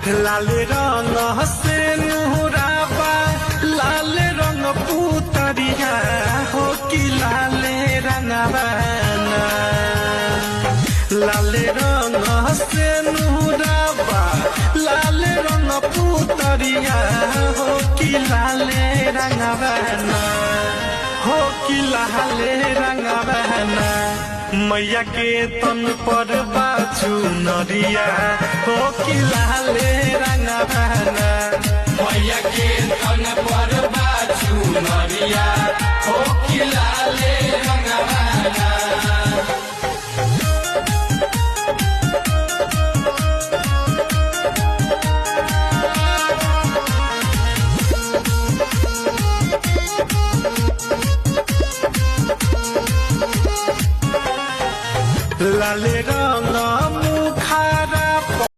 लाल रंग से नुराबा लाल रंग पुतरिया हो कि लाल रंगवाना लाल रंग से नुराबा लाल रंग पुतरिया हो कि लाल रंगवाना हो कि लाल रंगवाना मैया के तन पर बाजू नरिया हो कि लाले रंगवाना मैया के तन पर बाजू नरिया हो कि लाले रंगवाना लाले